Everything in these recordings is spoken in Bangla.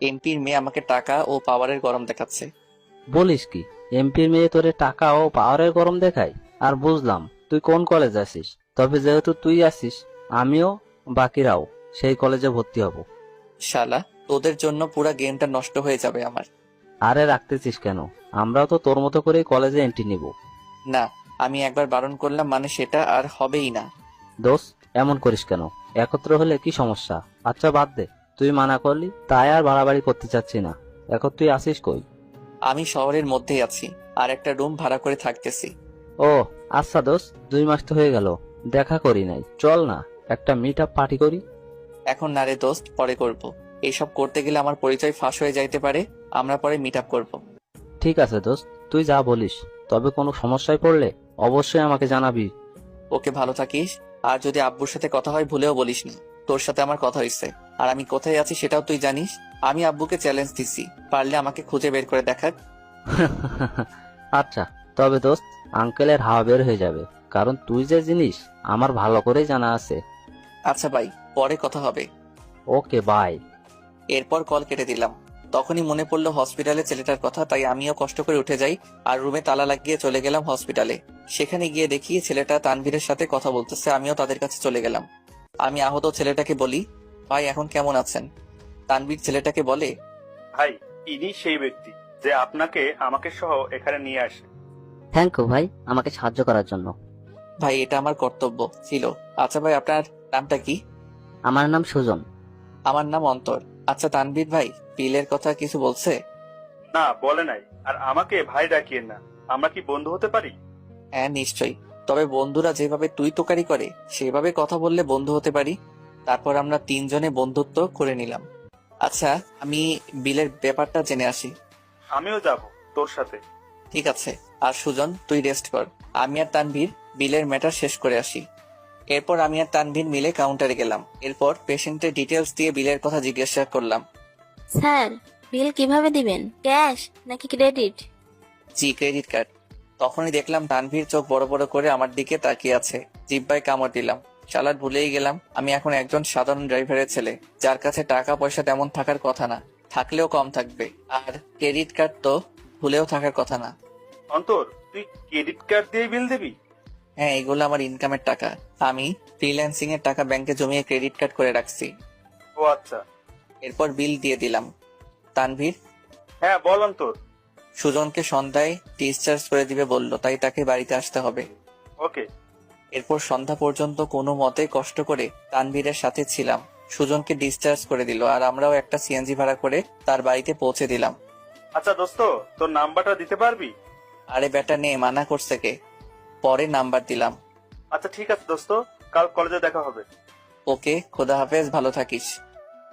এমপির মেয়ে আমাকে টাকা ও পাওয়ারের গরম দেখাচ্ছে। বলিস কি? এমপির মেয়ে তোরে টাকা ও পাওয়ারের গরম দেখায়? আর বুঝলাম তুই কোন কলেজ আছিস। তবে যেহেতু তুই আছিস, আমিও বাকিরাও সেই কলেজে ভর্তি হব। শালা, তোদের জন্য পুরা গেমটা নষ্ট হয়ে যাবে আমার। আরে রাখতেছিস কেন? আমরাও তো তোর মতো করেই কলেজে এন্ট্রি নিব। না, আমি একবার বারণ করলাম মানে সেটা আর হবেই না। দোস্ত, এমন করিস কেন? একত্র হলে কি সমস্যা? আচ্ছা বাদ দে, তুই মানা করলি তাই আর বাড়াবাড়ি করতে চাচ্ছি না। এখন তুই আসিস কই? আমি শহরের মধ্যেই আছি, আর একটা রুম ভাড়া করে থাকতেছি। ও আচ্ছা দোস্ত, 2 মাস তো হয়ে গেল, দেখা করি নাই। চল না একটা মিট আপ পার্টি করি। এখন না রে দোস্ত, পরে করব। এইসব করতে গেলে আমার পরিচয় ফাঁস হয়ে যাইতে পারে। আমরা পরে মিট আপ করবো। ঠিক আছে দোস্ত, তুই যা বলিস। তবে কোনো সমস্যায় পড়লে অবশ্যই আমাকে জানাবি। ওকে, ভালো থাকিস। আর যদি আব্বুর সাথে কথা হয় ভুলেও বলিস না তোর সাথে আমার কথা হয়েছে। আর আমি কোথায় আছি সেটাও তুই জানিস। আমি আব্বুকে চ্যালেঞ্জ দিছি, পারলে আমাকে খুঁজে বের করে দেখাক। আচ্ছা, তবে দোস্ত আঙ্কেলের হাওয়া বের হয়ে যাবে, কারণ তুই যে জিনিস আমার ভালো করেই জানা আছে। আচ্ছা ভাই, পরে কথা হবে। Okay bye. এরপর কল কেটে দিলাম। তখনই মনে পড়লো হসপিটালে ছেলেটার কথা, তাই আমিও কষ্ট করে উঠে যাই আর রুমে তালা লাগিয়ে চলে গেলাম হসপিটালে। সেখানে গিয়ে দেখি ছেলেটা তানভীরের সাথে কথা বলতেছে, আমিও তাদের কাছে চলে গেলাম। আমি আহত ছেলেটাকে বলি, ভাই এখন কেমন আছেন? তানভীর ছেলেটাকে বলে, ভাই, ইনি সেই ব্যক্তি যে আপনাকে আমাকে সহ এখানে নিয়ে আসে। থ্যাংক ইউ ভাই, আমাকে সাহায্য করার জন্য। ভাই এটা আমার কর্তব্য ছিল। আচ্ছা ভাই, আপনার নামটা কি? আমার নাম সুজন। আমার নাম অন্তর। আচ্ছা তানভীর ভাই, বিলের কথা কিছু বলছে? না, বলে নাই। আর আমাকে ভাই ডাকিয়েন না। আমরা কি বন্ধু হতে পারি? হ্যাঁ নিশ্চয়ই। তবে বন্ধুরা যেভাবে তুই তোকারি করে সেভাবে কথা বললে বন্ধু হতে পারি। তারপর আমরা তিনজনে বন্ধুত্ব করে নিলাম। আচ্ছা, আমি বিলের ব্যাপারটা জেনে আসি। আমিও যাব তোর সাথে। ঠিক আছে। আর সুজন, তুই রেস্ট কর। আমি আর তানভীর বিলের ম্যাটার শেষ করে আসি। এরপর আমি আর তানভীর মিলে কাউন্টারে গেলাম। এরপর পেশেন্টের ডিটেলস দিয়ে বিলের কথা জিজ্ঞাসা করলাম। স্যার, বিল কিভাবে দিবেন? ক্যাশ নাকি ক্রেডিট? জি, ক্রেডিট কার্ড। তখনই দেখলাম তানভীর চোখ বড় বড় করে আমার দিকে তাকিয়ে আছে। জিব্বায় কামড় দিলাম। শালার, ভুলেই গেলাম আমি এখন একজন সাধারণ ড্রাইভারের ছেলে, যার কাছে টাকা পয়সা তেমন থাকার কথা না, থাকলেও কম থাকবে। আর ক্রেডিট কার্ড তো ভুলেও থাকার কথা না। অন্তর, তুই ক্রেডিট কার্ড দিয়ে বিল দিবি? হ্যাঁ, এগুলো আমার ইনকামের টাকা। আমি ফ্রিল্যান্সিং এর টাকা ব্যাংকে জমিয়ে ক্রেডিট কার্ড করে রাখছি। ও আচ্ছা। এরপর বিল দিয়ে দিলাম। তানভীর হ্যাঁ বল অন্তর। সুজনকে সন্ধ্যায় ডিসচার্জ করে দিবে বললো, তাই তাকে বাড়িতে আসতে হবে। ওকে। এরপর সন্ধ্যা পর্যন্ত কোনো মতে কষ্ট করে তানভীরের সাথে ছিলাম। সুজনকে ডিসচার্জ করে দিল আর আমরাও একটা সিএনজি ভাড়া করে তার বাড়িতে পৌঁছে দিলাম। আচ্ছা দোস্ত, তোর নাম্বারটা দিতে পারবি? আরে বেটা নে, মানা করছে কে? পরে নাম্বার দিলাম। আচ্ছা ঠিক আছে দোস্ত, কাল কলেজে দেখা হবে। ওকে, খোদা হাফেজ, ভালো থাকিস।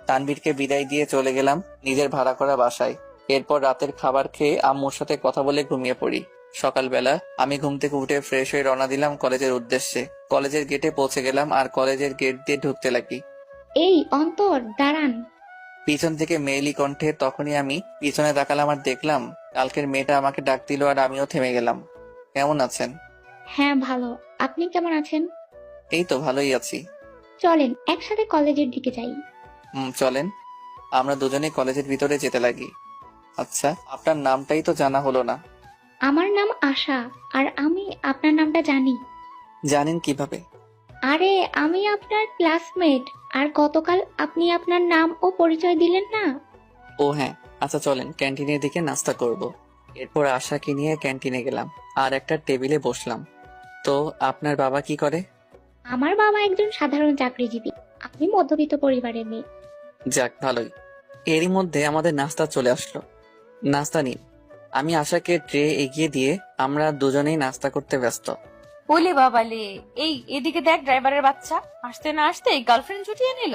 তানভীরকে বিদায় দিয়ে চলে গেলাম নিজের ভাড়া করা বাসায়। এরপর রাতের খাবার খেয়ে আম্মুর সাথে কথা বলে ঘুমিয়ে পড়ি। সকালবেলা আমি ঘুম থেকে উঠে ফ্রেশ হয়ে রওনা দিলাম কলেজের উদ্দেশ্যে। কলেজের গেটে পৌঁছে গেলাম আর কলেজের গেট দিয়ে ঢুকতে লাগি। এই অন্তর, দাঁড়ান। পিছন থেকে মেয়েলি কণ্ঠে। তখনই আমি পিছনে তাকালাম আর দেখলাম কালকের মেয়েটা আমাকে ডাক দিল আর আমিও থেমে গেলাম। কেমন আছেন? হ্যাঁ ভালো, আপনি কেমন আছেন? এই তো ভালোই আছি। চলেন একসাথে কলেজের দিকে যাই। চলেন। আমরা দুজনেই কলেজের ভিতরে যেতে লাগি। আচ্ছা, আপনার নামটাই তো জানা হলো না। আমার নাম আশা, আর আমি আপনার নামটা জানি। জানেন কিভাবে? আরে আমি আপনার ক্লাসমেট, আর গতকাল আপনি আপনার নাম ও পরিচয় দিলেন না। ও হ্যাঁ, আচ্ছা চলেন ক্যান্টিনের দিকে নাস্তা করব। এরপর আশাকে নিয়ে ক্যান্টিনে গেলাম আর একটা টেবিলে বসলাম। তো আপনার বাবা কি করে? আমার বাবা একজন সাধারণ চাকরিজীবী, আমি মধ্যবিত্ত পরিবারের মেয়ে। যাক, ভালোই। এরই মধ্যে আমাদের নাস্তা চলে আসলো। নাস্তা নিন। আমি আশাকে ট্রে এগিয়ে দিয়ে আমরা দুজনেই নাস্তা করতে ব্যস্ত। ওলে বাবালে, এই এদিকে দেখ, ড্রাইভারের বাচ্চা আসতে না আসতে গার্লফ্রেন্ড জুটিয়ে নিল।